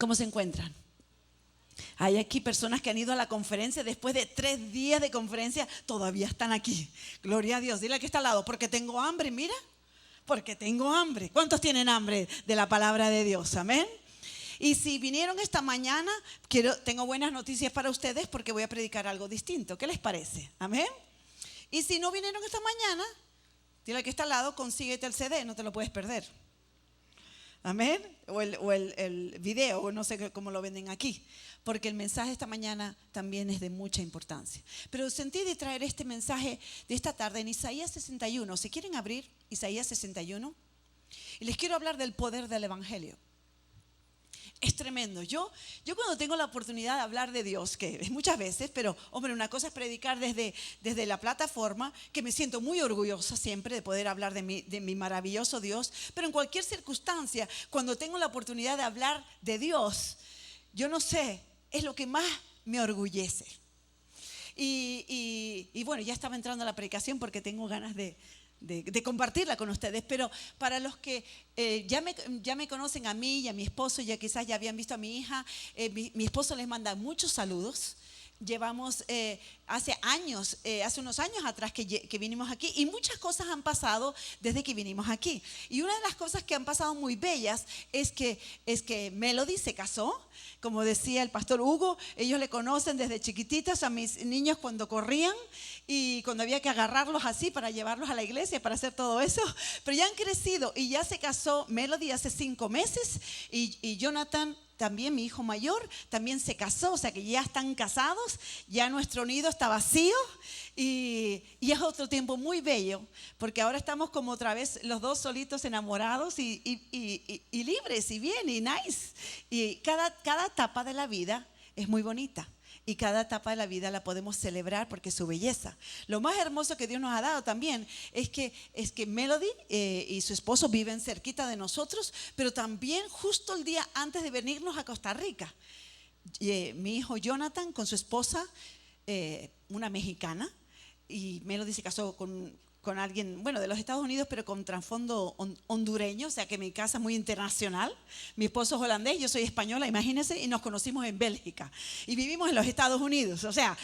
¿Cómo se encuentran? Hay aquí personas que han ido a la conferencia después de 3 días de conferencia, todavía están aquí. Gloria a Dios. Dile al que está al lado, porque tengo hambre, mira, porque tengo hambre. ¿Cuántos tienen hambre de la palabra de Dios? Amén. Y si vinieron esta mañana, tengo buenas noticias para ustedes porque voy a predicar algo distinto. ¿Qué les parece? Amén. Y si no vinieron esta mañana, dile al que está al lado, consíguete el CD, no te lo puedes perder. Amén. O el video, o no sé cómo lo venden aquí. Porque el mensaje esta mañana también es de mucha importancia. Pero sentí de traer este mensaje de esta tarde en Isaías 61. ¿Se quieren abrir Isaías 61? Y les quiero hablar del poder del evangelio. Es tremendo. Yo cuando tengo la oportunidad de hablar de Dios, que es muchas veces, pero hombre, una cosa es predicar desde la plataforma, que me siento muy orgullosa siempre de poder hablar de mi maravilloso Dios, pero en cualquier circunstancia, cuando tengo la oportunidad de hablar de Dios, yo no sé, es lo que más me orgullece. Y bueno, ya estaba entrando a la predicación porque tengo ganas de compartirla con ustedes, pero para los que ya me conocen a mí y a mi esposo, ya quizás ya habían visto a mi hija, mi esposo les manda muchos saludos. Llevamos hace unos años atrás que vinimos aquí, y muchas cosas han pasado desde que vinimos aquí. Y una de las cosas que han pasado muy bellas es que Melody se casó. Como decía el pastor Hugo, ellos le conocen desde chiquititas a mis niños cuando corrían y cuando había que agarrarlos así para llevarlos a la iglesia, para hacer todo eso. Pero ya han crecido y ya se casó Melody hace 5 meses y Jonathan también, mi hijo mayor, también se casó. O sea que ya están casados, ya nuestro nido está vacío y es otro tiempo muy bello, porque ahora estamos como otra vez los dos solitos enamorados y libres y bien y nice. Y cada etapa de la vida es muy bonita. Y cada etapa de la vida la podemos celebrar porque es su belleza. Lo más hermoso que Dios nos ha dado también es que Melody y su esposo viven cerquita de nosotros, pero también justo el día antes de venirnos a Costa Rica, mi hijo Jonathan con su esposa, una mexicana, y Melody se casó con alguien, bueno, de los Estados Unidos, pero con trasfondo hondureño, o sea que mi casa es muy internacional. Mi esposo es holandés, yo soy española, imagínense, y nos conocimos en Bélgica y vivimos en los Estados Unidos, o sea,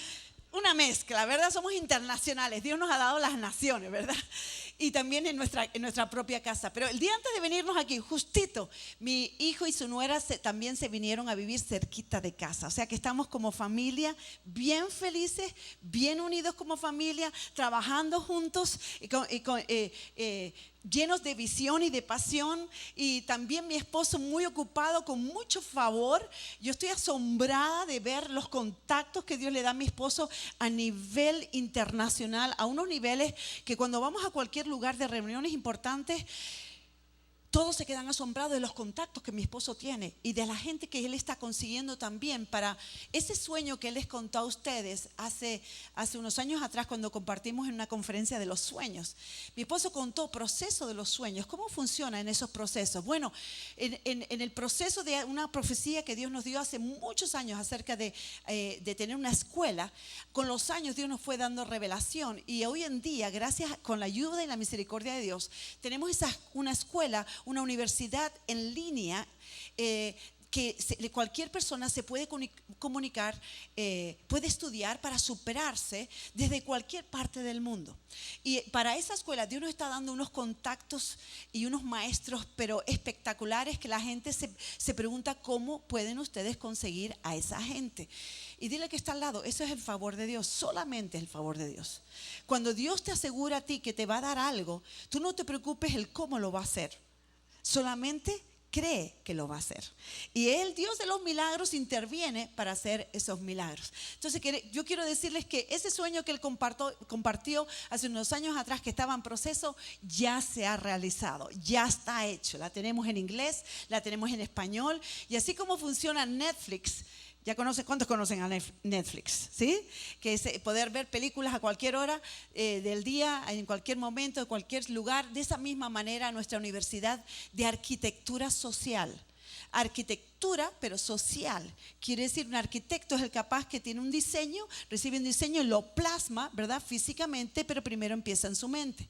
una mezcla, ¿verdad? Somos internacionales, Dios nos ha dado las naciones, ¿verdad? Y también en nuestra propia casa. Pero el día antes de venirnos aquí, justito, mi hijo y su nuera también se vinieron a vivir cerquita de casa. O sea que estamos como familia bien felices, bien unidos como familia, trabajando juntos llenos de visión y de pasión. Y también mi esposo muy ocupado, con mucho favor. Yo estoy asombrada de ver los contactos que Dios le da a mi esposo a nivel internacional, a unos niveles que cuando vamos a cualquier lugar de reuniones importantes, todos se quedan asombrados de los contactos que mi esposo tiene y de la gente que él está consiguiendo también para ese sueño que él les contó a ustedes hace unos años atrás cuando compartimos en una conferencia de los sueños. Mi esposo contó proceso de los sueños, cómo funciona en esos procesos. Bueno, en el proceso de una profecía que Dios nos dio hace muchos años acerca de tener una escuela, con los años Dios nos fue dando revelación y hoy en día, gracias con la ayuda y la misericordia de Dios, tenemos una escuela, una universidad en línea que cualquier persona se puede comunicar, puede estudiar para superarse desde cualquier parte del mundo. Y para esa escuela Dios nos está dando unos contactos y unos maestros pero espectaculares que la gente se pregunta cómo pueden ustedes conseguir a esa gente. Y dile que está al lado, eso es el favor de Dios, solamente el favor de Dios. Cuando Dios te asegura a ti que te va a dar algo, tú no te preocupes el cómo lo va a hacer. Solamente cree que lo va a hacer. Y el Dios de los milagros interviene para hacer esos milagros. Entonces yo quiero decirles que ese sueño que él compartió hace unos años atrás, que estaba en proceso, ya se ha realizado, ya está hecho. La tenemos en inglés, la tenemos en español. Y así como funciona Netflix, ¿cuántos conocen a Netflix? ¿Sí? Que es poder ver películas a cualquier hora del día, en cualquier momento, en cualquier lugar. De esa misma manera, nuestra universidad de arquitectura social. Arquitectura, pero social. Quiere decir, un arquitecto es el capaz que tiene un diseño, recibe un diseño y lo plasma, ¿verdad? Físicamente, pero primero empieza en su mente.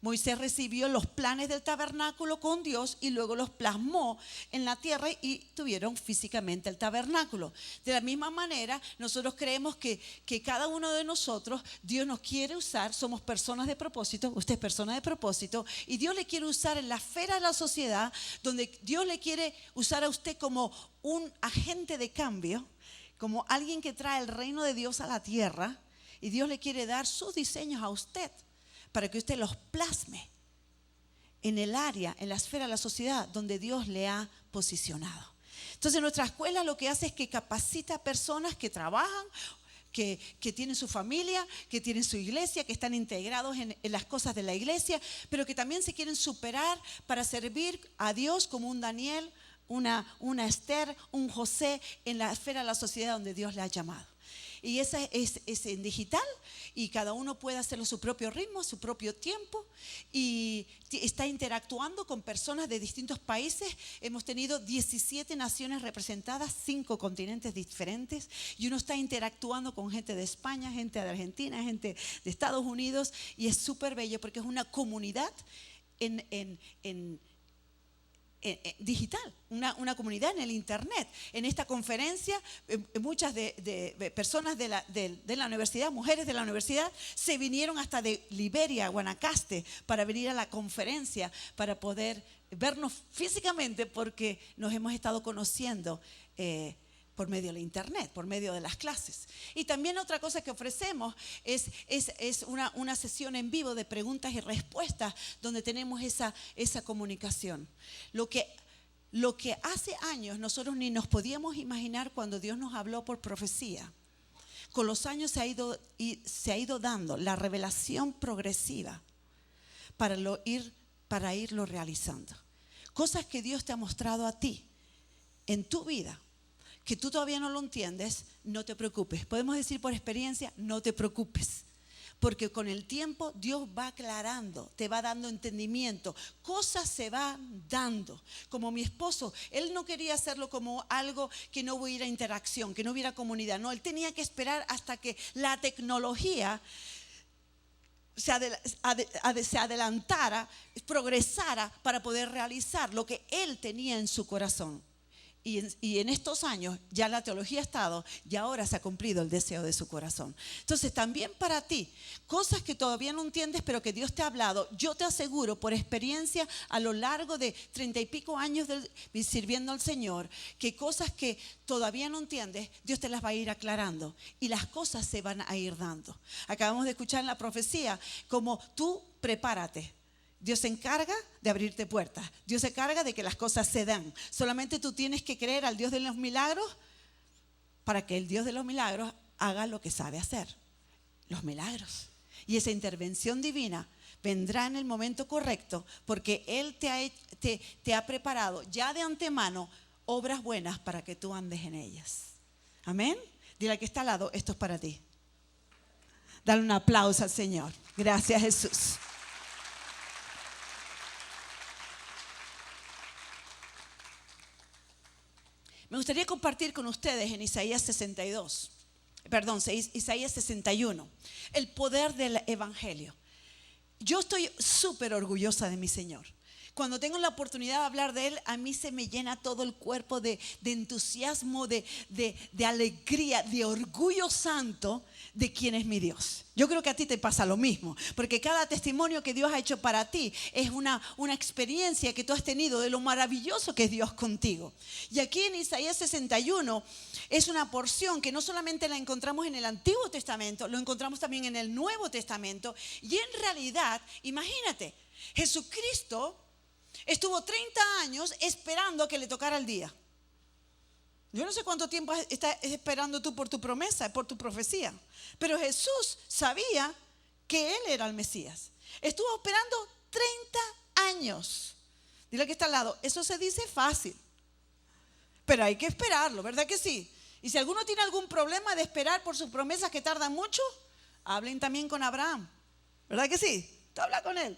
Moisés recibió los planes del tabernáculo con Dios y luego los plasmó en la tierra y tuvieron físicamente el tabernáculo. De la misma manera, nosotros creemos que cada uno de nosotros, Dios nos quiere usar, somos personas de propósito, usted es persona de propósito, y Dios le quiere usar en la esfera de la sociedad, donde Dios le quiere usar a usted como un agente de cambio, como alguien que trae el reino de Dios a la tierra, y Dios le quiere dar sus diseños a usted para que usted los plasme en el área, en la esfera de la sociedad donde Dios le ha posicionado. Entonces nuestra escuela lo que hace es que capacita a personas que trabajan, que tienen su familia, que tienen su iglesia, que están integrados en las cosas de la iglesia, pero que también se quieren superar para servir a Dios como un Daniel, una Esther, un José en la esfera de la sociedad donde Dios le ha llamado. Y esa es en digital, y cada uno puede hacerlo a su propio ritmo, a su propio tiempo, y está interactuando con personas de distintos países. Hemos tenido 17 naciones representadas, 5 continentes diferentes, y uno está interactuando con gente de España, gente de Argentina, gente de Estados Unidos, y es súper bello porque es una comunidad digital, una comunidad en el internet. En esta conferencia, muchas de personas de la universidad, mujeres de la universidad, se vinieron hasta de Liberia, Guanacaste, para venir a la conferencia, para poder vernos físicamente, porque nos hemos estado conociendo por medio de la internet, por medio de las clases. Y también otra cosa que ofrecemos es una sesión en vivo de preguntas y respuestas, donde tenemos esa comunicación. Lo que hace años nosotros ni nos podíamos imaginar cuando Dios nos habló por profecía. Con los años se ha ido dando la revelación progresiva para irlo realizando. Cosas que Dios te ha mostrado a ti en tu vida, que tú todavía no lo entiendes, no te preocupes. Podemos decir por experiencia, no te preocupes. Porque con el tiempo Dios va aclarando, te va dando entendimiento. Cosas se van dando. Como mi esposo, él no quería hacerlo como algo que no hubiera interacción, que no hubiera comunidad. No, él tenía que esperar hasta que la tecnología se adelantara, progresara para poder realizar lo que él tenía en su corazón. Y en estos años ya la teología ha estado y ahora se ha cumplido el deseo de su corazón. Entonces también para ti, cosas que todavía no entiendes pero que Dios te ha hablado, yo te aseguro por experiencia a lo largo de 30 y pico años sirviendo al Señor, que cosas que todavía no entiendes, Dios te las va a ir aclarando y las cosas se van a ir dando. Acabamos de escuchar en la profecía como tú prepárate. Dios se encarga de abrirte puertas. Dios se encarga de que las cosas se dan. Solamente tú tienes que creer al Dios de los milagros para que el Dios de los milagros haga lo que sabe hacer, los milagros. Y esa intervención divina vendrá en el momento correcto, porque Él te ha preparado ya de antemano obras buenas para que tú andes en ellas. Amén. Dile al que está al lado, esto es para ti. Dale un aplauso al Señor. Gracias, Jesús. Me gustaría compartir con ustedes en Isaías 61, el poder del evangelio. Yo estoy súper orgullosa de mi Señor. Cuando tengo la oportunidad de hablar de Él, a mí se me llena todo el cuerpo de entusiasmo, de alegría, de orgullo santo de quién es mi Dios. Yo creo que a ti te pasa lo mismo, porque cada testimonio que Dios ha hecho para ti es una experiencia que tú has tenido de lo maravilloso que es Dios contigo. Y aquí en Isaías 61 es una porción que no solamente la encontramos en el Antiguo Testamento, lo encontramos también en el Nuevo Testamento. Y en realidad, imagínate, Jesucristo estuvo 30 años esperando a que le tocara el día. Yo no sé cuánto tiempo estás esperando tú por tu promesa, por tu profecía. Pero Jesús sabía que Él era el Mesías. Estuvo esperando 30 años. Dile que está al lado, eso se dice fácil. Pero hay que esperarlo, ¿verdad que sí? Y si alguno tiene algún problema de esperar por sus promesas que tardan mucho, hablen también con Abraham. ¿Verdad que sí? Tú habla con él.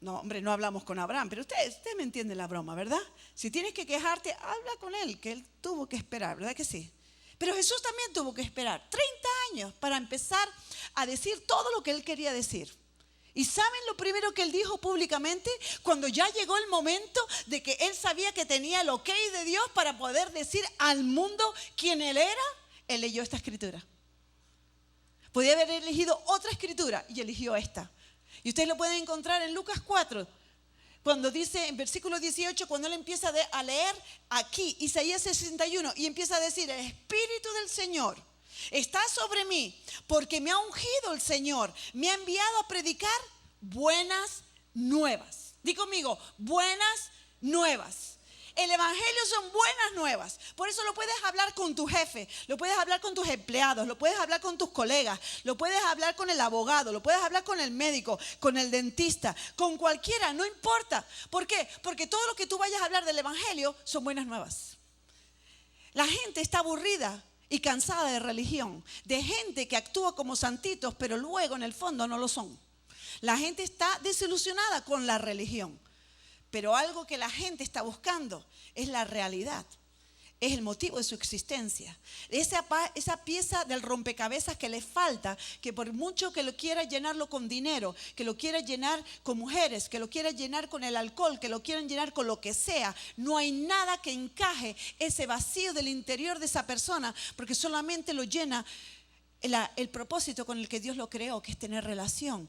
No, hombre, no hablamos con Abraham, pero usted me entiende la broma, ¿verdad? Si tienes que quejarte, habla con él, que él tuvo que esperar, ¿verdad que sí? Pero Jesús también tuvo que esperar 30 años para empezar a decir todo lo que él quería decir. ¿Y saben lo primero que él dijo públicamente? Cuando ya llegó el momento de que él sabía que tenía el ok de Dios para poder decir al mundo quién él era, él leyó esta escritura. Podía haber elegido otra escritura y eligió esta. Y ustedes lo pueden encontrar en Lucas 4, cuando dice en versículo 18, cuando él empieza a leer aquí, Isaías 61, y empieza a decir: el Espíritu del Señor está sobre mí, porque me ha ungido el Señor, me ha enviado a predicar buenas nuevas. Di conmigo, buenas nuevas. El evangelio son buenas nuevas. Por eso lo puedes hablar con tu jefe, lo puedes hablar con tus empleados, lo puedes hablar con tus colegas, lo puedes hablar con el abogado, lo puedes hablar con el médico, con el dentista, con cualquiera, no importa. ¿Por qué? Porque todo lo que tú vayas a hablar del evangelio son buenas nuevas. La gente está aburrida y cansada de religión, de gente que actúa como santitos, pero luego en el fondo no lo son. La gente está desilusionada con la religión. Pero algo que la gente está buscando es la realidad, es el motivo de su existencia. Esa pieza del rompecabezas que le falta, que por mucho que lo quiera llenarlo con dinero, que lo quiera llenar con mujeres, que lo quiera llenar con el alcohol, que lo quieran llenar con lo que sea, no hay nada que encaje ese vacío del interior de esa persona, porque solamente lo llena el propósito con el que Dios lo creó, que es tener relación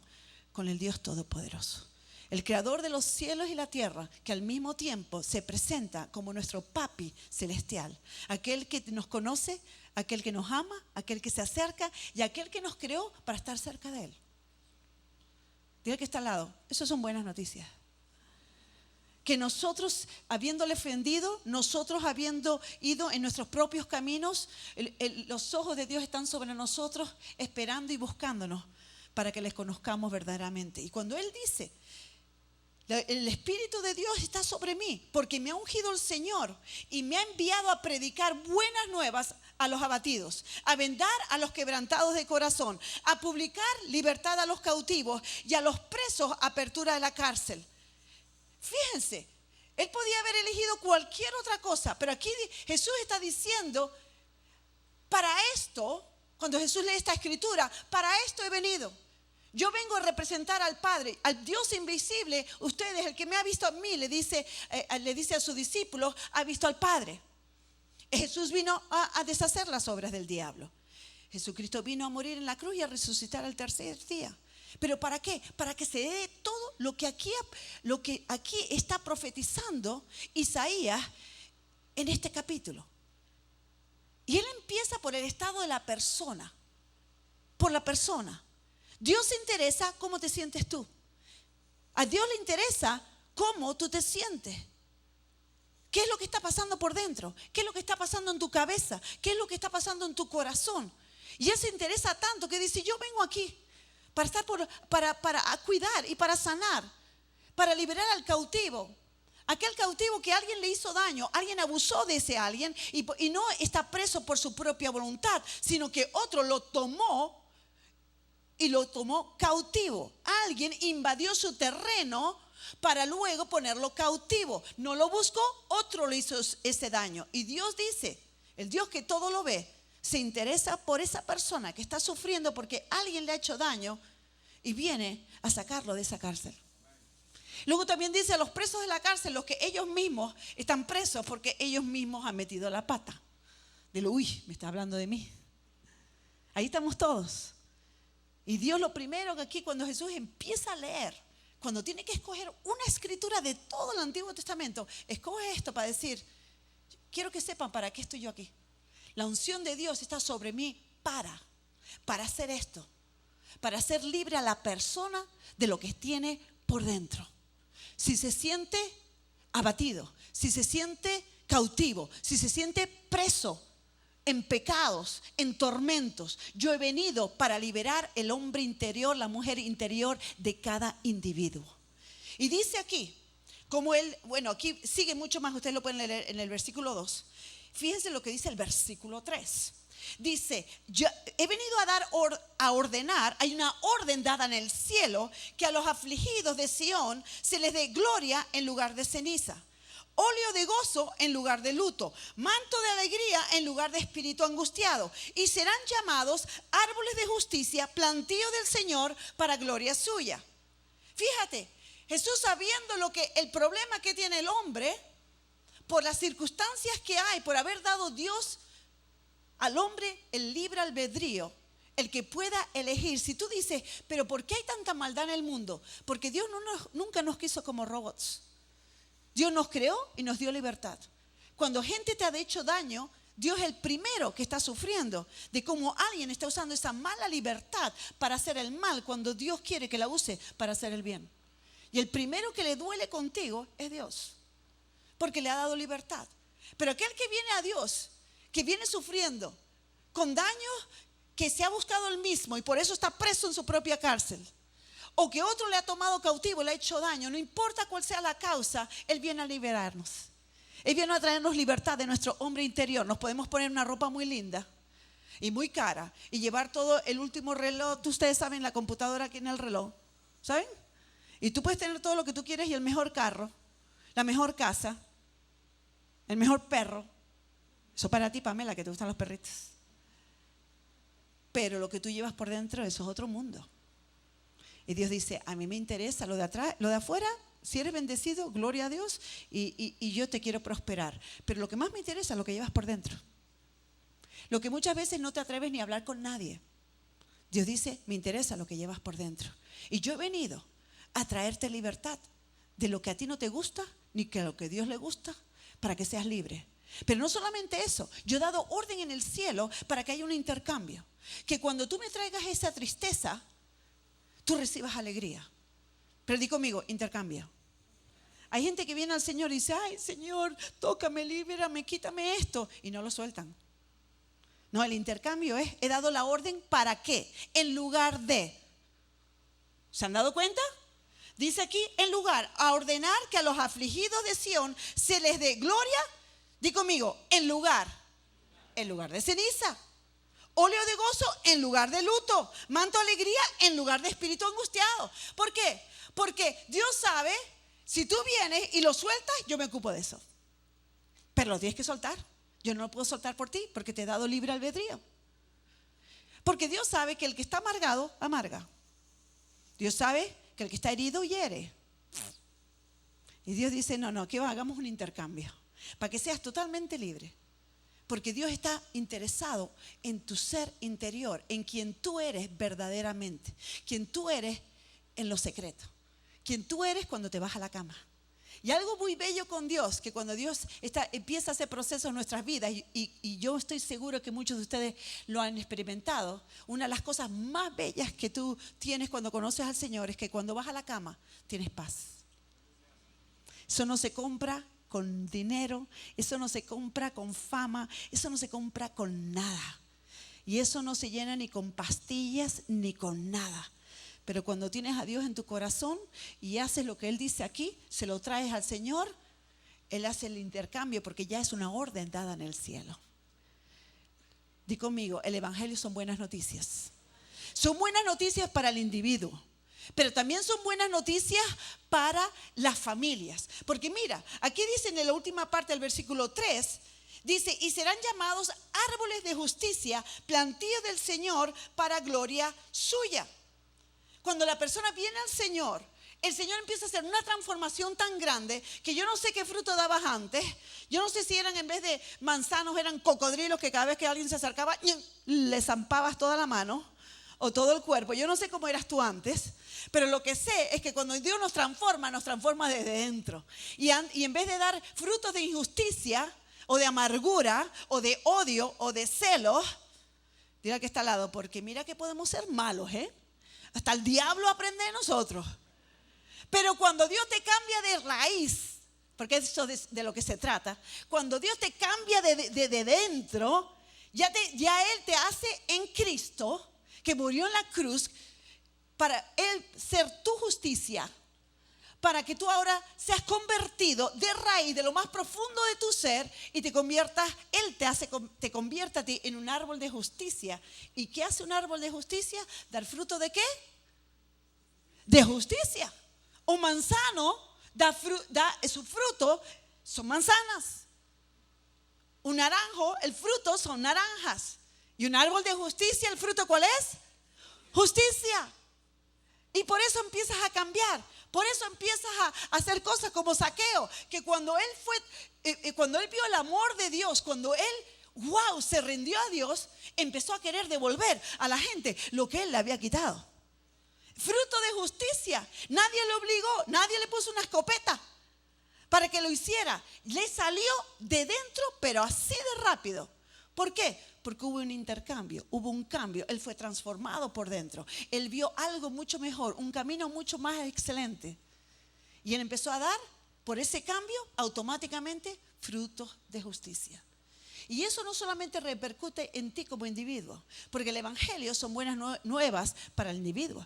con el Dios Todopoderoso. El creador de los cielos y la tierra, que al mismo tiempo se presenta como nuestro papi celestial. Aquel que nos conoce, aquel que nos ama, aquel que se acerca y aquel que nos creó para estar cerca de él. Diga que está al lado. Esas son buenas noticias. Que nosotros, habiéndole ofendido, nosotros habiendo ido en nuestros propios caminos, los ojos de Dios están sobre nosotros, esperando y buscándonos para que les conozcamos verdaderamente. Y cuando Él dice: el Espíritu de Dios está sobre mí, porque me ha ungido el Señor y me ha enviado a predicar buenas nuevas a los abatidos, a vendar a los quebrantados de corazón, a publicar libertad a los cautivos y a los presos apertura de la cárcel. Fíjense, Él podía haber elegido cualquier otra cosa, pero aquí Jesús está diciendo: para esto, cuando Jesús lee esta escritura, para esto he venido. Yo vengo a representar al Padre, al Dios invisible. Ustedes, el que me ha visto a mí, le dice a sus discípulos, ha visto al Padre. Jesús vino a deshacer las obras del diablo. Jesucristo vino a morir en la cruz y a resucitar al tercer día. ¿Pero para qué? Para que se dé todo lo que aquí está profetizando Isaías en este capítulo. Y él empieza por el estado de la persona, por la persona. Dios se interesa cómo te sientes tú. A Dios le interesa cómo tú te sientes. ¿Qué es lo que está pasando por dentro? ¿Qué es lo que está pasando en tu cabeza? ¿Qué es lo que está pasando en tu corazón? Y Él se interesa tanto que dice: yo vengo aquí para cuidar y para sanar, para liberar al cautivo. Aquel cautivo que alguien le hizo daño, alguien abusó de ese alguien y no está preso por su propia voluntad, sino que otro lo tomó y lo tomó cautivo. Alguien invadió su terreno para luego ponerlo cautivo. No lo buscó, otro le hizo ese daño. Y Dios dice, el Dios que todo lo ve, se interesa por esa persona que está sufriendo porque alguien le ha hecho daño y viene a sacarlo de esa cárcel. Luego también dice a los presos de la cárcel, los que ellos mismos están presos porque ellos mismos han metido la pata. Uy, me está hablando de mí. Ahí estamos todos. Y Dios, lo primero que aquí, cuando Jesús empieza a leer, cuando tiene que escoger una escritura de todo el Antiguo Testamento, escoge esto para decir: quiero que sepan para qué estoy yo aquí. La unción de Dios está sobre mí para hacer esto, para hacer libre a la persona de lo que tiene por dentro. Si se siente abatido, si se siente cautivo, si se siente preso en pecados, en tormentos, yo he venido para liberar el hombre interior, la mujer interior de cada individuo. Y dice aquí, como él, bueno, aquí sigue mucho más, ustedes lo pueden leer en el versículo 2. Fíjense lo que dice el versículo 3. Dice: yo he venido a ordenar, hay una orden dada en el cielo, que a los afligidos de Sión se les dé gloria en lugar de ceniza, óleo de gozo en lugar de luto, manto de alegría en lugar de espíritu angustiado, y serán llamados árboles de justicia, plantío del Señor para gloria suya. Fíjate, Jesús, sabiendo el problema que tiene el hombre, por las circunstancias que hay, por haber dado Dios al hombre el libre albedrío, el que pueda elegir. Si tú dices, pero ¿por qué hay tanta maldad en el mundo? Porque Dios nunca nos quiso como robots. Dios nos creó y nos dio libertad. Cuando gente te ha hecho daño, Dios es el primero que está sufriendo de cómo alguien está usando esa mala libertad para hacer el mal, cuando Dios quiere que la use para hacer el bien. Y el primero que le duele contigo es Dios, porque le ha dado libertad. Pero aquel que viene a Dios, que viene sufriendo con daños que se ha buscado él mismo y por eso está preso en su propia cárcel, o que otro le ha tomado cautivo, le ha hecho daño, no importa cuál sea la causa, Él viene a liberarnos. Él viene a traernos libertad de nuestro hombre interior. Nos podemos poner una ropa muy linda y muy cara y llevar todo el último reloj. Ustedes saben, la computadora aquí en el reloj, ¿saben? Y tú puedes tener todo lo que tú quieres y el mejor carro, la mejor casa, el mejor perro. Eso para ti, Pamela, que te gustan los perritos. Pero lo que tú llevas por dentro, eso es otro mundo. Y Dios dice, a mí me interesa lo de atrás, lo de afuera. Si eres bendecido, gloria a Dios, y yo te quiero prosperar. Pero lo que más me interesa es lo que llevas por dentro. Lo que muchas veces no te atreves ni a hablar con nadie. Dios dice, me interesa lo que llevas por dentro. Y yo he venido a traerte libertad de lo que a ti no te gusta, ni que a lo que a Dios le gusta, para que seas libre. Pero no solamente eso, yo he dado orden en el cielo para que haya un intercambio. Que cuando tú me traigas esa tristeza, tú recibas alegría. Pero di conmigo, intercambio. Hay gente que viene al Señor y dice, ay Señor, tócame, líbrame, quítame esto. Y no lo sueltan. No, el intercambio es, he dado la orden ¿para qué? En lugar de. ¿Se han dado cuenta? Dice aquí, en lugar, a ordenar que a los afligidos de Sión se les dé gloria. Di conmigo, en lugar de ceniza. Óleo de gozo en lugar de luto. Manto de alegría en lugar de espíritu angustiado. ¿Por qué? Porque Dios sabe, si tú vienes y lo sueltas, yo me ocupo de eso. Pero lo tienes que soltar. Yo no lo puedo soltar por ti porque te he dado libre albedrío. Porque Dios sabe que el que está amargado, amarga. Dios sabe que el que está herido, hiere. Y Dios dice, no, que hagamos un intercambio para que seas totalmente libre. Porque Dios está interesado en tu ser interior, en quien tú eres verdaderamente, quien tú eres en lo secreto, quien tú eres cuando te vas a la cama. Y algo muy bello con Dios, que cuando Dios empieza a hacer procesos en nuestras vidas, y yo estoy seguro que muchos de ustedes lo han experimentado, una de las cosas más bellas que tú tienes cuando conoces al Señor es que cuando vas a la cama tienes paz. Eso no se compra con dinero, eso no se compra con fama, eso no se compra con nada. Y eso no se llena ni con pastillas ni con nada. Pero cuando tienes a Dios en tu corazón y haces lo que Él dice aquí, se lo traes al Señor, Él hace el intercambio porque ya es una orden dada en el cielo. Di conmigo, el evangelio son buenas noticias. Son buenas noticias para el individuo. Pero también son buenas noticias para las familias. Porque mira, aquí dice en la última parte del versículo 3, dice, y serán llamados árboles de justicia, plantío del Señor para gloria suya. Cuando la persona viene al Señor, el Señor empieza a hacer una transformación tan grande que yo no sé qué fruto dabas antes. Yo no sé si eran, en vez de manzanos, eran cocodrilos que cada vez que alguien se acercaba, le zampabas toda la mano o todo el cuerpo. Yo no sé cómo eras tú antes, pero lo que sé es que cuando Dios nos transforma desde dentro. Y en vez de dar frutos de injusticia o de amargura o de odio o de celos, diga que está al lado, porque mira que podemos ser malos, hasta el diablo aprende de nosotros. Pero cuando Dios te cambia de raíz, porque eso de lo que se trata, cuando Dios te cambia de dentro, ya Él te hace en Cristo, que murió en la cruz, para Él ser tu justicia, para que tú ahora seas convertido de raíz, de lo más profundo de tu ser, y te conviertas, Él te convierta a ti en un árbol de justicia. ¿Y qué hace un árbol de justicia? ¿Dar fruto de qué? De justicia. Un manzano su fruto son manzanas. Un naranjo, el fruto son naranjas. Y un árbol de justicia, ¿el fruto cuál es? Justicia. Y por eso empiezas a cambiar. Por eso empiezas a hacer cosas como Zaqueo, que cuando él vio el amor de Dios, cuando él, se rindió a Dios, empezó a querer devolver a la gente lo que él le había quitado. Fruto de justicia. Nadie le obligó, nadie le puso una escopeta para que lo hiciera. Le salió de dentro, pero así de rápido. ¿Por qué? Porque hubo un intercambio, hubo un cambio. Él fue transformado por dentro. Él vio algo mucho mejor, un camino mucho más excelente. Y él empezó a dar, por ese cambio, automáticamente, frutos de justicia. Y eso no solamente repercute en ti como individuo, porque el evangelio son buenas nuevas para el individuo,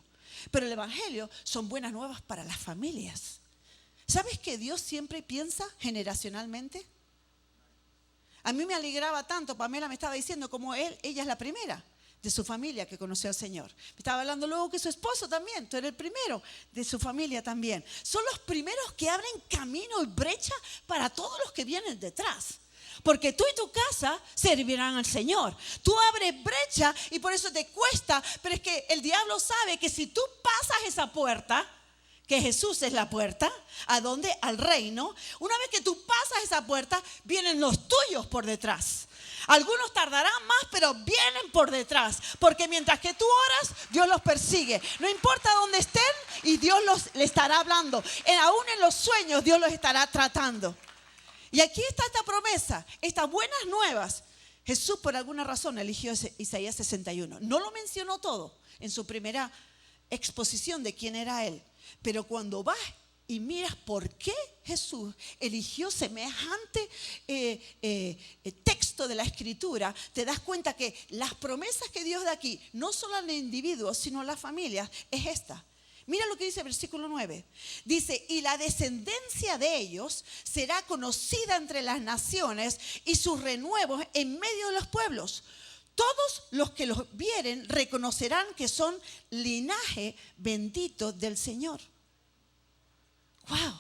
pero el evangelio son buenas nuevas para las familias. ¿Sabes que Dios siempre piensa generacionalmente? A mí me alegraba tanto, Pamela me estaba diciendo como ella es la primera de su familia que conoció al Señor. Me estaba hablando luego que su esposo también, tú eres el primero de su familia también. Son los primeros que abren camino y brecha para todos los que vienen detrás. Porque tú y tu casa servirán al Señor. Tú abres brecha y por eso te cuesta, pero es que el diablo sabe que si tú pasas esa puerta, que Jesús es la puerta, ¿a dónde? Al reino. Una vez que tú pasas esa puerta, vienen los tuyos por detrás. Algunos tardarán más, pero vienen por detrás. Porque mientras que tú oras, Dios los persigue. No importa dónde estén, y Dios le estará hablando. Aún en los sueños, Dios los estará tratando. Y aquí está esta promesa, estas buenas nuevas. Jesús por alguna razón eligió Isaías 61. No lo mencionó todo en su primera exposición de quién era Él. Pero cuando vas y miras por qué Jesús eligió semejante texto de la Escritura, te das cuenta que las promesas que Dios da aquí, no solo al individuo, sino a las familias, es esta. Mira lo que dice el versículo 9. Dice, y la descendencia de ellos será conocida entre las naciones y sus renuevos en medio de los pueblos. Todos los que los vieren reconocerán que son linaje bendito del Señor. ¡Wow!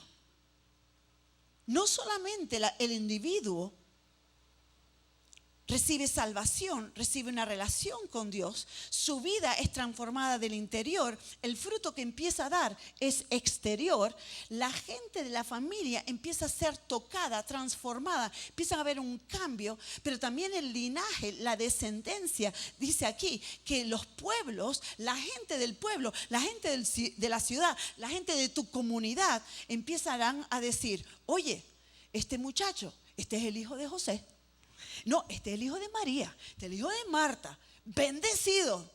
No solamente el individuo recibe salvación, recibe una relación con Dios, su vida es transformada del interior, el fruto que empieza a dar es exterior, la gente de la familia empieza a ser tocada, transformada, empieza a haber un cambio, pero también el linaje, la descendencia, dice aquí que los pueblos, la gente del pueblo, la gente de la ciudad, la gente de tu comunidad empezarán a decir, oye, este muchacho, este es el hijo de José. No, este es el hijo de María, este es el hijo de Marta, bendecido.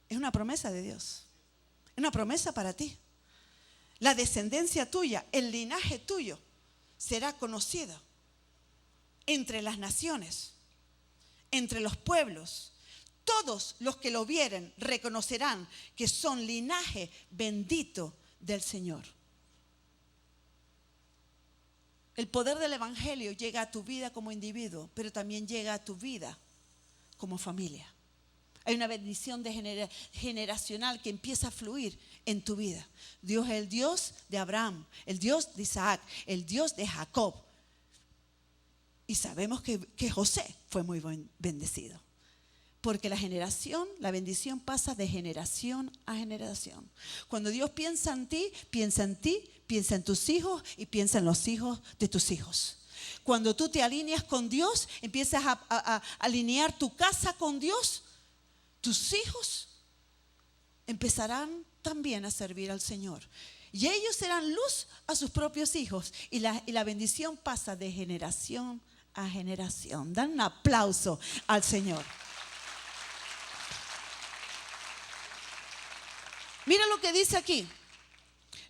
Es una promesa de Dios, es una promesa para ti. La descendencia tuya, el linaje tuyo será conocido entre las naciones, entre los pueblos. Todos los que lo vieren reconocerán que son linaje bendito del Señor. El poder del evangelio llega a tu vida como individuo, pero también llega a tu vida como familia. Hay una bendición generacional que empieza a fluir en tu vida. Dios es el Dios de Abraham, el Dios de Isaac, el Dios de Jacob. Y sabemos que José fue muy bendecido. Porque la bendición pasa de generación a generación. Cuando Dios piensa en ti, piensa en tus hijos y piensa en los hijos de tus hijos. Cuando tú te alineas con Dios, empiezas a alinear tu casa con Dios, tus hijos empezarán también a servir al Señor. Y ellos serán luz a sus propios hijos. Y la bendición pasa de generación a generación. Dan un aplauso al Señor. Mira lo que dice aquí.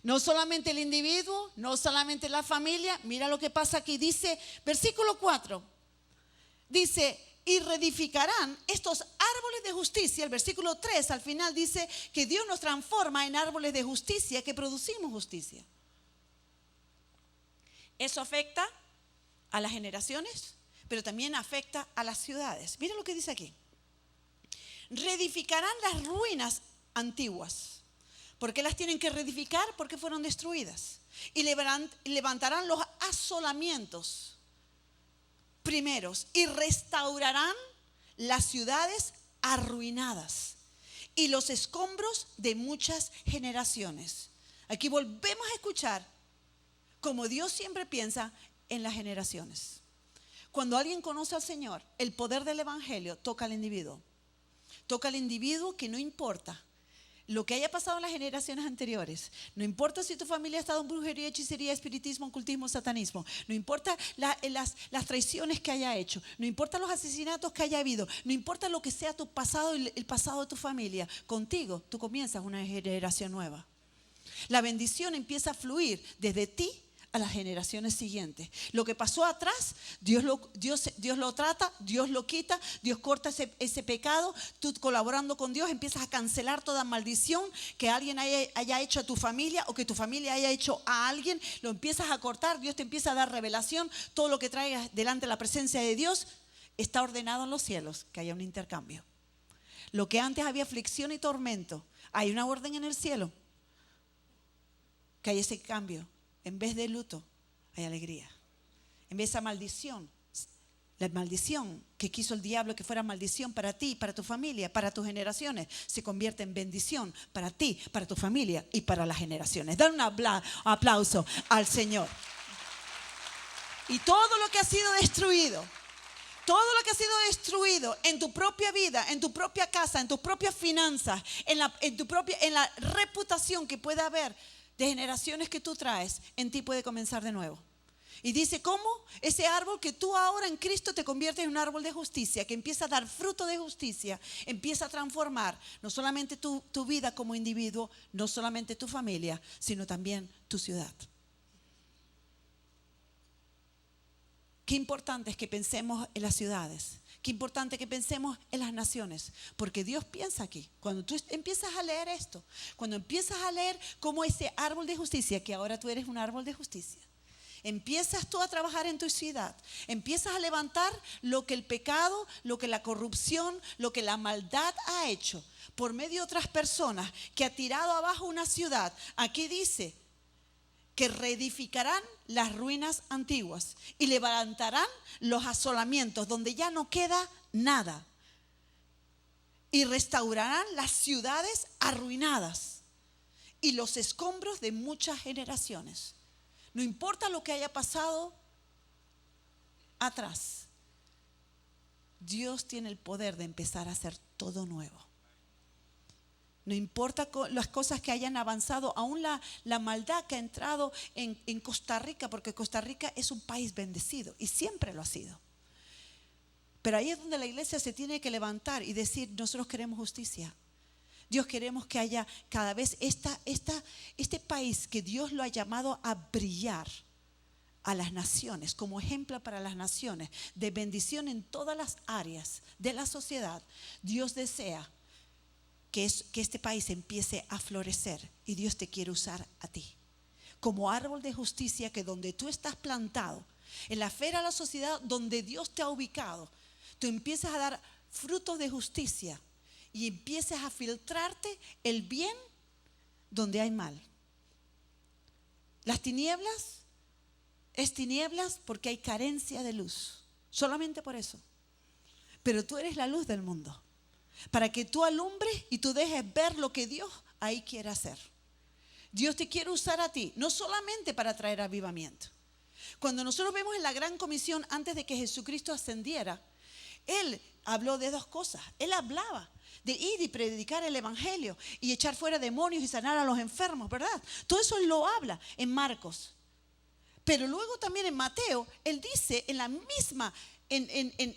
No solamente el individuo, no solamente la familia. Mira lo que pasa aquí. Dice, versículo 4. Dice, y reedificarán estos árboles de justicia. El versículo 3 al final dice que Dios nos transforma en árboles de justicia, que producimos justicia. Eso afecta a las generaciones, pero también afecta a las ciudades. Mira lo que dice aquí. Reedificarán las ruinas antiguas. ¿Por qué las tienen que reedificar? Porque fueron destruidas. Y levantarán los asolamientos primeros y restaurarán las ciudades arruinadas. y los escombros de muchas generaciones. Aquí volvemos a escuchar como Dios siempre piensa en las generaciones. Cuando alguien conoce al Señor, el poder del evangelio toca al individuo. Toca al individuo que no importa lo que haya pasado en las generaciones anteriores. No importa si tu familia ha estado en brujería, hechicería, espiritismo, ocultismo, satanismo. No importa las traiciones que haya hecho. No importa los asesinatos que haya habido. No importa lo que sea tu pasado y el pasado de tu familia. Contigo tú comienzas una generación nueva. La bendición empieza a fluir desde ti a las generaciones siguientes. Lo que pasó atrás, Dios lo trata, Dios lo quita, Dios corta ese pecado. Tú, colaborando con Dios, empiezas a cancelar toda maldición que alguien haya hecho a tu familia o que tu familia haya hecho a alguien. Lo empiezas a cortar, Dios te empieza a dar revelación. Todo lo que traigas delante de la presencia de Dios está ordenado en los cielos, que haya un intercambio. Lo que antes había aflicción y tormento, hay una orden en el cielo, que haya ese cambio. En vez de luto, hay alegría. En vez de esa maldición, la maldición que quiso el diablo que fuera maldición para ti, para tu familia, para tus generaciones, se convierte en bendición para ti, para tu familia y para las generaciones. Dan un aplauso al Señor. Y todo lo que ha sido destruido, todo lo que ha sido destruido en tu propia vida, en tu propia casa, en tus propias finanzas, en la reputación que pueda haber de generaciones que tú traes, en ti puede comenzar de nuevo. Y dice, ¿cómo? Ese árbol que tú ahora en Cristo te conviertes en un árbol de justicia, que empieza a dar fruto de justicia, empieza a transformar no solamente tu vida como individuo, no solamente tu familia, sino también tu ciudad. Qué importante es que pensemos en las ciudades. Qué importante que pensemos en las naciones, porque Dios piensa aquí. Cuando tú empiezas a leer esto, cuando empiezas a leer cómo ese árbol de justicia, que ahora tú eres un árbol de justicia, empiezas tú a trabajar en tu ciudad, empiezas a levantar lo que el pecado, lo que la corrupción, lo que la maldad ha hecho por medio de otras personas que ha tirado abajo una ciudad. Aquí dice que reedificarán las ruinas antiguas y levantarán los asolamientos donde ya no queda nada, y restaurarán las ciudades arruinadas y los escombros de muchas generaciones. No importa lo que haya pasado atrás, Dios tiene el poder de empezar a hacer todo nuevo. No importa las cosas que hayan avanzado, aún la maldad que ha entrado en Costa Rica, porque Costa Rica es un país bendecido y siempre lo ha sido. Pero ahí es donde la iglesia se tiene que levantar y decir, nosotros queremos justicia. Dios, queremos que haya cada vez este país que Dios lo ha llamado a brillar a las naciones, como ejemplo para las naciones, de bendición en todas las áreas de la sociedad. Dios desea que este país empiece a florecer, y Dios te quiere usar a ti como árbol de justicia, que donde tú estás plantado, en la esfera de la sociedad donde Dios te ha ubicado, tú empiezas a dar frutos de justicia y empiezas a filtrarte el bien donde hay mal. Las tinieblas es tinieblas porque hay carencia de luz, solamente por eso. Pero tú eres la luz del mundo, para que tú alumbres y tú dejes ver lo que Dios ahí quiere hacer. Dios te quiere usar a ti, no solamente para traer avivamiento. Cuando nosotros vemos en la gran comisión, antes de que Jesucristo ascendiera, Él habló de dos cosas. Él hablaba de ir y predicar el evangelio y echar fuera demonios y sanar a los enfermos, ¿verdad? Todo eso Él lo habla en Marcos. Pero luego también en Mateo, Él dice en la misma,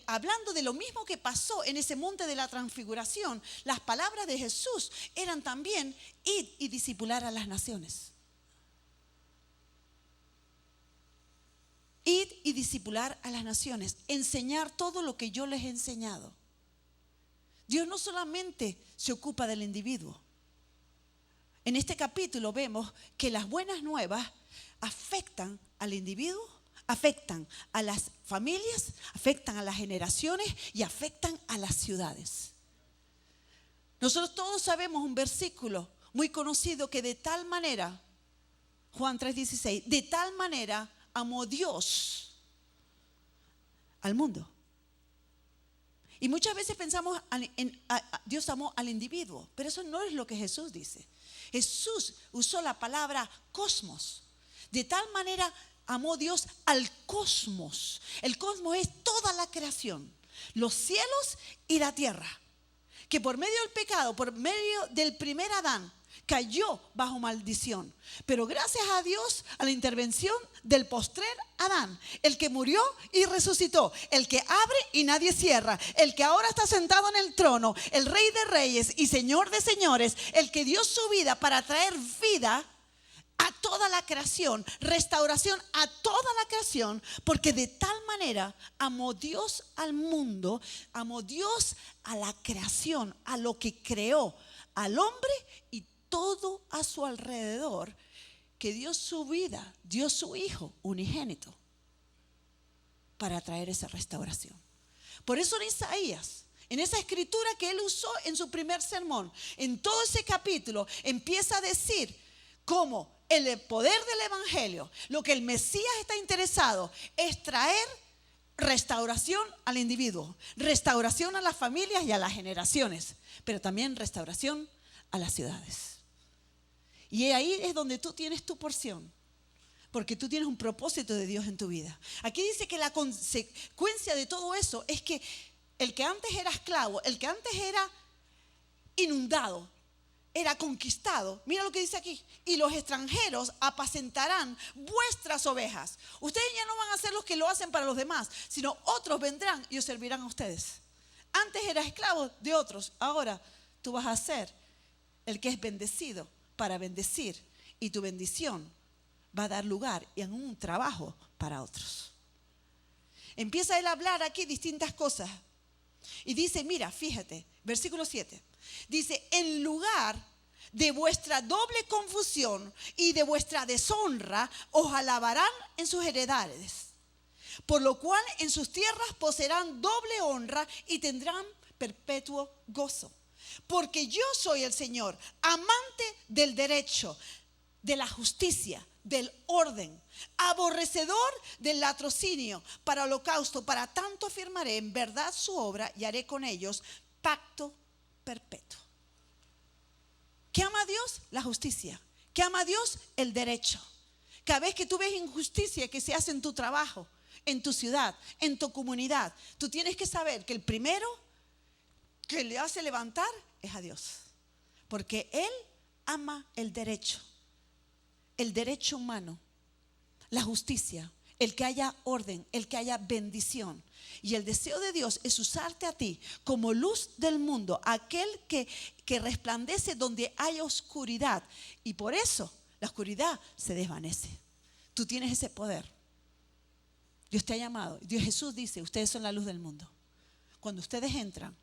hablando de lo mismo que pasó en ese monte de la transfiguración, las palabras de Jesús eran también ir y discipular a las naciones. Ir y discipular a las naciones, enseñar todo lo que yo les he enseñado. Dios no solamente se ocupa del individuo. En este capítulo vemos que las buenas nuevas afectan al individuo, afectan a las familias, afectan a las generaciones y afectan a las ciudades. Nosotros todos sabemos un versículo muy conocido que de tal manera, Juan 3:16, de tal manera amó Dios al mundo. Y muchas veces pensamos Dios amó al individuo, pero eso no es lo que Jesús dice. Jesús usó la palabra cosmos. De tal manera amó Dios al cosmos. El cosmos es toda la creación, los cielos y la tierra, que por medio del pecado, por medio del primer Adán, cayó bajo maldición. Pero gracias a Dios, a la intervención del postrer Adán, el que murió y resucitó, el que abre y nadie cierra, el que ahora está sentado en el trono, el Rey de Reyes y Señor de Señores, el que dio su vida para traer vida a toda la creación, restauración a toda la creación, porque de tal manera amó Dios al mundo, amó Dios a la creación, a lo que creó, al hombre y todo a su alrededor, que dio su vida, dio su Hijo unigénito para traer esa restauración. Por eso en Isaías, en esa escritura que él usó en su primer sermón, en todo ese capítulo empieza a decir cómo el poder del evangelio, lo que el Mesías está interesado es traer restauración al individuo, restauración a las familias y a las generaciones, pero también restauración a las ciudades. Y ahí es donde tú tienes tu porción, porque tú tienes un propósito de Dios en tu vida. Aquí dice que la consecuencia de todo eso es que el que antes era esclavo, el que antes era inundado, era conquistado. Mira lo que dice aquí: y los extranjeros apacentarán vuestras ovejas. Ustedes ya no van a ser los que lo hacen para los demás, sino otros vendrán y os servirán a ustedes. Antes eras esclavo de otros, ahora tú vas a ser el que es bendecido para bendecir, y tu bendición va a dar lugar en un trabajo para otros. Empieza él a hablar aquí distintas cosas y dice, mira, fíjate, versículo 7, dice: en lugar de vuestra doble confusión y de vuestra deshonra os alabarán en sus heredades, por lo cual en sus tierras poseerán doble honra y tendrán perpetuo gozo. Porque yo soy el Señor, amante del derecho, de la justicia, del orden, aborrecedor del latrocinio, para holocausto, para tanto afirmaré en verdad su obra y haré con ellos pacto perpetuo. ¿Qué ama a Dios? La justicia. ¿Qué ama a Dios? El derecho. Cada vez que tú ves injusticia que se hace en tu trabajo, en tu ciudad, en tu comunidad, tú tienes que saber que el primero que le hace levantar es a Dios, porque Él ama el derecho humano, la justicia, el que haya orden, el que haya bendición. Y el deseo de Dios es usarte a ti como luz del mundo, aquel que resplandece donde hay oscuridad, y por eso la oscuridad se desvanece. Tú tienes ese poder. Dios te ha llamado. Jesús dice: ustedes son la luz del mundo. Cuando ustedes entran,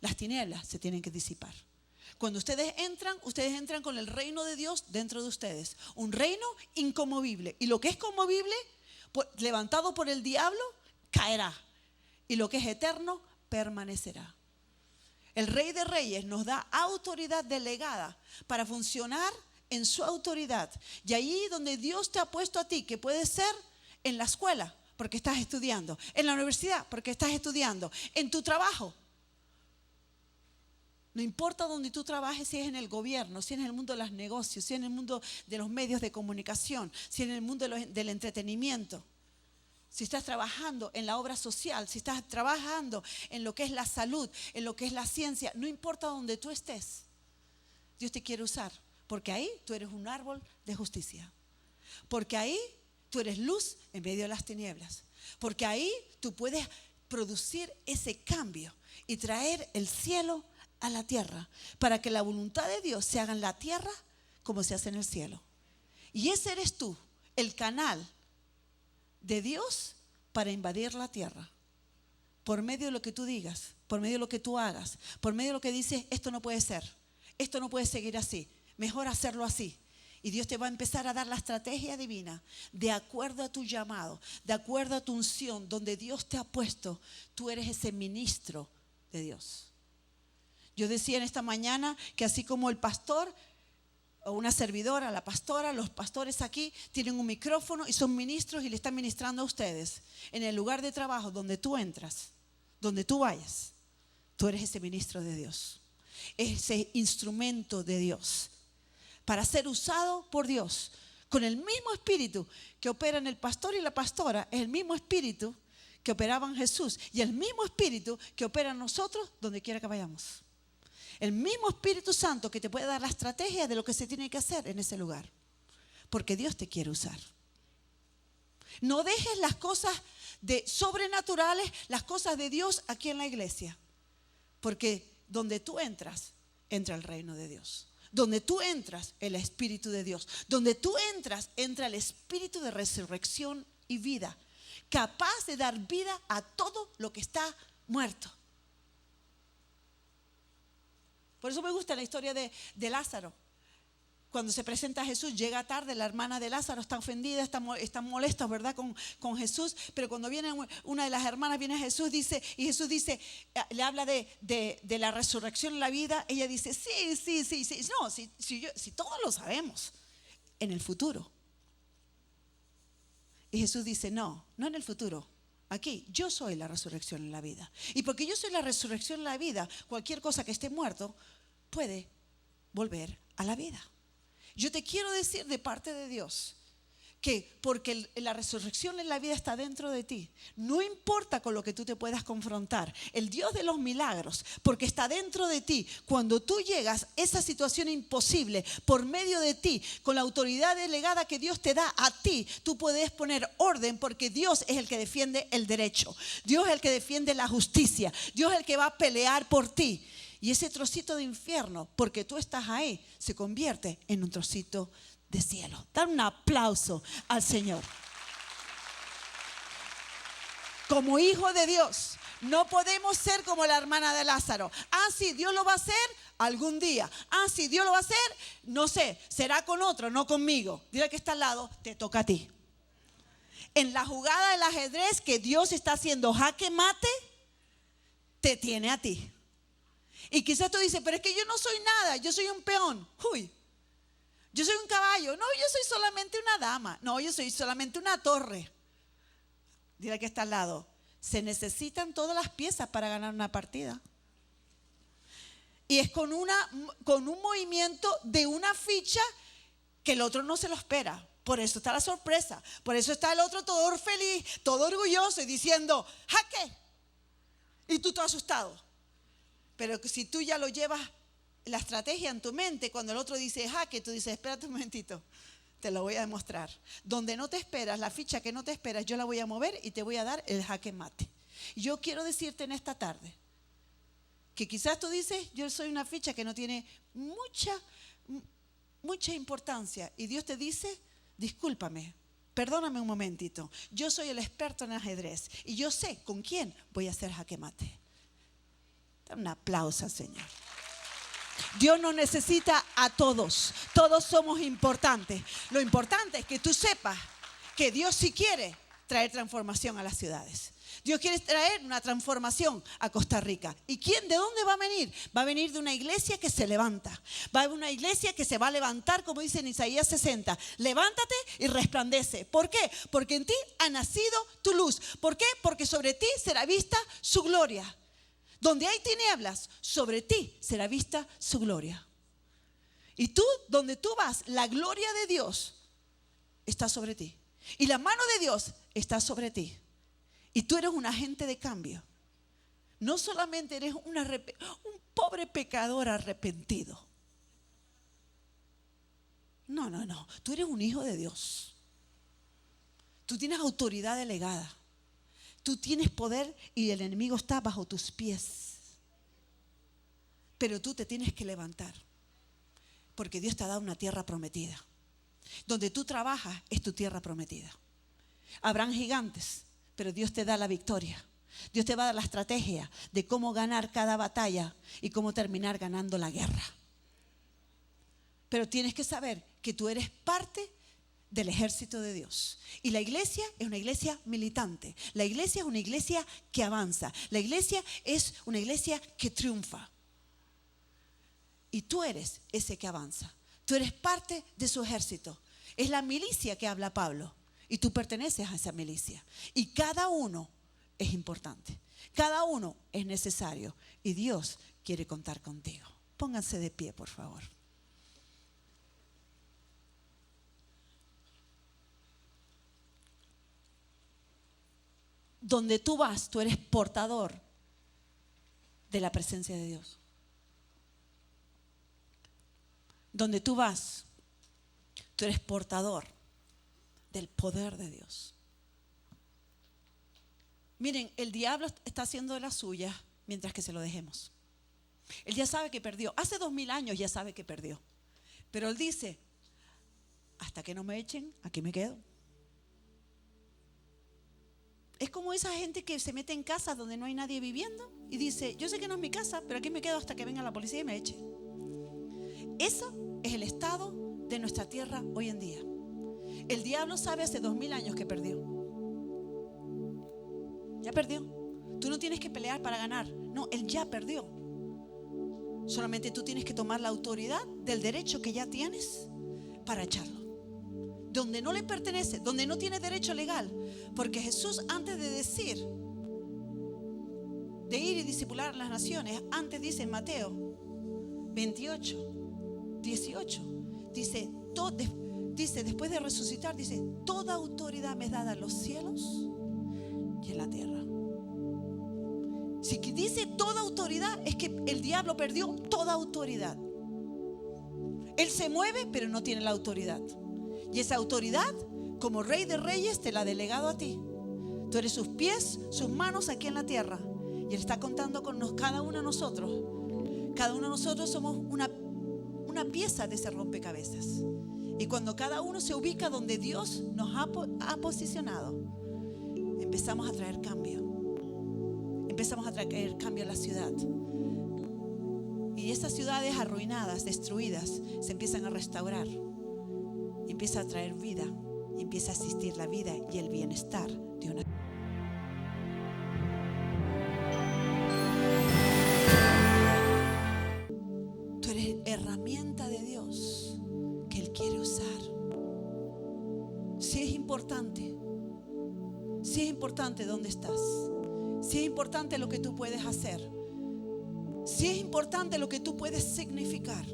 las tinieblas se tienen que disipar. Cuando ustedes entran con el reino de Dios dentro de ustedes. Un reino inconmovible. Y lo que es conmovible, levantado por el diablo, caerá. Y lo que es eterno, permanecerá. El Rey de Reyes nos da autoridad delegada para funcionar en su autoridad. Y ahí donde Dios te ha puesto a ti, que puede ser en la escuela, porque estás estudiando, en la universidad, porque estás estudiando, en tu trabajo. No importa donde tú trabajes, si es en el gobierno, si es en el mundo de los negocios, si es en el mundo de los medios de comunicación, si es en el mundo del entretenimiento, si estás trabajando en la obra social, si estás trabajando en lo que es la salud, en lo que es la ciencia, no importa donde tú estés, Dios te quiere usar, porque ahí tú eres un árbol de justicia, porque ahí tú eres luz en medio de las tinieblas, porque ahí tú puedes producir ese cambio y traer el cielo a la tierra, para que la voluntad de Dios se haga en la tierra como se hace en el cielo. Y ese eres tú, el canal de Dios para invadir la tierra, por medio de lo que tú digas, por medio de lo que tú hagas, por medio de lo que dices: esto no puede ser, esto no puede seguir así, mejor hacerlo así. Y Dios te va a empezar a dar la estrategia divina de acuerdo a tu llamado, de acuerdo a tu unción, donde Dios te ha puesto. Tú eres ese ministro de Dios. Yo decía en esta mañana que así como el pastor o una servidora, la pastora, los pastores aquí tienen un micrófono y son ministros y le están ministrando a ustedes en el lugar de trabajo donde tú entras, donde tú vayas. Tú eres ese ministro de Dios, ese instrumento de Dios para ser usado por Dios. Con el mismo espíritu que opera en el pastor y la pastora, es el mismo espíritu que operaba en Jesús y el mismo espíritu que opera en nosotros donde quiera que vayamos. El mismo Espíritu Santo que te puede dar la estrategia de lo que se tiene que hacer en ese lugar. Porque Dios te quiere usar. No dejes las cosas sobrenaturales, las cosas de Dios aquí en la iglesia. Porque donde tú entras, entra el reino de Dios. Donde tú entras, el Espíritu de Dios. Donde tú entras, entra el Espíritu de resurrección y vida. Capaz de dar vida a todo lo que está muerto. Por eso me gusta la historia de Lázaro. Cuando se presenta a Jesús, llega tarde, la hermana de Lázaro está ofendida, está molesta, ¿verdad? Con Jesús. Pero cuando viene una de las hermanas, viene a Jesús, y Jesús dice, le habla de la resurrección en la vida. Ella dice, sí. No, si todos lo sabemos, en el futuro. Y Jesús dice, no en el futuro. Aquí, yo soy la resurrección en la vida. Y porque yo soy la resurrección en la vida, cualquier cosa que esté muerto puede volver a la vida. Yo te quiero decir de parte de Dios que porque la resurrección en la vida está dentro de ti, no importa con lo que tú te puedas confrontar, el Dios de los milagros, porque está dentro de ti, cuando tú llegas a esa situación imposible, por medio de ti, con la autoridad delegada que Dios te da a ti, tú puedes poner orden, porque Dios es el que defiende el derecho, Dios es el que defiende la justicia, Dios es el que va a pelear por ti. Y ese trocito de infierno, porque tú estás ahí, se convierte en un trocito de cielo. Dar un aplauso al Señor. Como hijo de Dios, no podemos ser como la hermana de Lázaro. Sí, Dios lo va a hacer algún día. Sí, Dios lo va a hacer, no sé, será con otro, no conmigo. Dile que está al lado, te toca a ti. En la jugada del ajedrez que Dios está haciendo jaque mate, te tiene a ti. Y quizás tú dices, pero es que yo no soy nada, yo soy un peón. Yo soy un caballo. No, yo soy solamente una dama. No, yo soy solamente una torre. Dile que está al lado. Se necesitan todas las piezas para ganar una partida. Y es con un movimiento de una ficha que el otro no se lo espera. Por eso está la sorpresa. Por eso está el otro todo feliz, todo orgulloso y diciendo, jaque. Y tú todo asustado. Pero si tú ya lo llevas la estrategia en tu mente, cuando el otro dice jaque, tú dices, espérate un momentito, te lo voy a demostrar. Donde no te esperas, la ficha que no te esperas, yo la voy a mover y te voy a dar el jaque mate. Yo quiero decirte en esta tarde que quizás tú dices, yo soy una ficha que no tiene mucha importancia. Y Dios te dice, discúlpame, perdóname un momentito. Yo soy el experto en ajedrez y yo sé con quién voy a hacer jaque mate. Un aplauso, Señor. Dios nos necesita a todos. Todos somos importantes. Lo importante es que tú sepas que Dios sí quiere traer transformación a las ciudades. Dios quiere traer una transformación a Costa Rica. ¿Y quién? ¿De dónde va a venir? Va a venir de una iglesia que se levanta. Va a haber una iglesia que se va a levantar, como dice en Isaías 60. Levántate y resplandece. ¿Por qué? Porque en ti ha nacido tu luz. ¿Por qué? Porque sobre ti será vista su gloria. Donde hay tinieblas, sobre ti será vista su gloria. Y tú, donde tú vas, la gloria de Dios está sobre ti. Y la mano de Dios está sobre ti. Y tú eres un agente de cambio. No solamente eres un pobre pecador arrepentido. No. Tú eres un hijo de Dios. Tú tienes autoridad delegada. Tú tienes poder y el enemigo está bajo tus pies. Pero tú te tienes que levantar. Porque Dios te ha dado una tierra prometida. Donde tú trabajas es tu tierra prometida. Habrán gigantes, pero Dios te da la victoria. Dios te va a dar la estrategia de cómo ganar cada batalla y cómo terminar ganando la guerra. Pero tienes que saber que tú eres parte del ejército de Dios. Y la iglesia es una iglesia militante. La iglesia es una iglesia que avanza. La iglesia es una iglesia que triunfa. Y tú eres ese que avanza. Tú eres parte de su ejército. Es la milicia que habla Pablo. Y tú perteneces a esa milicia. Y cada uno es importante. Cada uno es necesario y Dios quiere contar contigo. Pónganse de pie, por favor. Donde tú vas, tú eres portador de la presencia de Dios. Donde tú vas, tú eres portador del poder de Dios. Miren, el diablo está haciendo de las suyas mientras que se lo dejemos. Él ya sabe que perdió. Hace 2000 años ya sabe que perdió. Pero él dice, hasta que no me echen, aquí me quedo. Es como esa gente que se mete en casas donde no hay nadie viviendo y dice, yo sé que no es mi casa, pero aquí me quedo hasta que venga la policía y me eche. Eso es el estado de nuestra tierra hoy en día. El diablo sabe hace 2000 años que perdió. Ya perdió. Tú no tienes que pelear para ganar. No, él ya perdió. Solamente tú tienes que tomar la autoridad del derecho que ya tienes para echarlo. Donde no le pertenece, donde no tiene derecho legal. Porque Jesús, antes de decir, de ir y discipular a las naciones, antes dice en Mateo 28, 18, dice, después de resucitar, dice, toda autoridad me es dada en los cielos y en la tierra. Si dice toda autoridad, es que el diablo perdió toda autoridad. Él se mueve, pero no tiene la autoridad. Y esa autoridad, como Rey de Reyes, te la ha delegado a ti. Tú eres sus pies, sus manos aquí en la tierra. Y Él está contando con cada uno de nosotros. Cada uno de nosotros somos una pieza de ese rompecabezas. Y cuando cada uno se ubica donde Dios nos ha posicionado, empezamos a traer cambio. Empezamos a traer cambio a la ciudad. Y esas ciudades arruinadas, destruidas, se empiezan a restaurar. Y empieza a traer vida. Y empieza a existir la vida y el bienestar de una. Tú eres herramienta de Dios que Él quiere usar. Si es importante. Si es importante dónde estás. Si es importante lo que tú puedes hacer. Si es importante lo que tú puedes significar.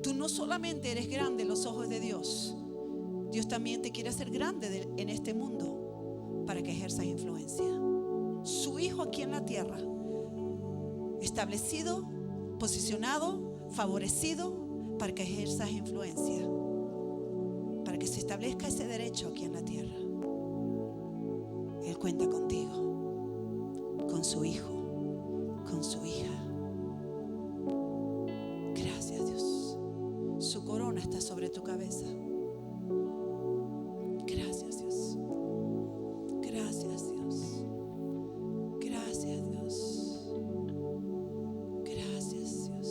Tú no solamente eres grande en los ojos de Dios. Dios también te quiere hacer grande en este mundo para que ejerzas influencia. Su Hijo aquí en la tierra, establecido, posicionado, favorecido para que ejerzas influencia, para que se establezca ese derecho aquí en la tierra. Él cuenta contigo, con su hijo, con su hija. Gracias, Dios. Su corona está sobre tu cabeza. Gracias, Dios. Gracias, Dios. Gracias, Dios. Gracias, Dios.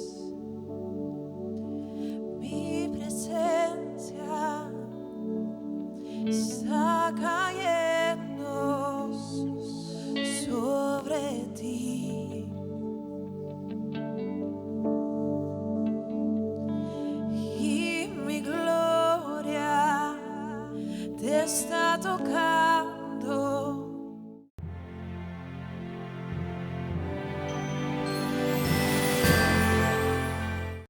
Mi presencia está cayendo sobre ti. Y mi gloria te está tocando.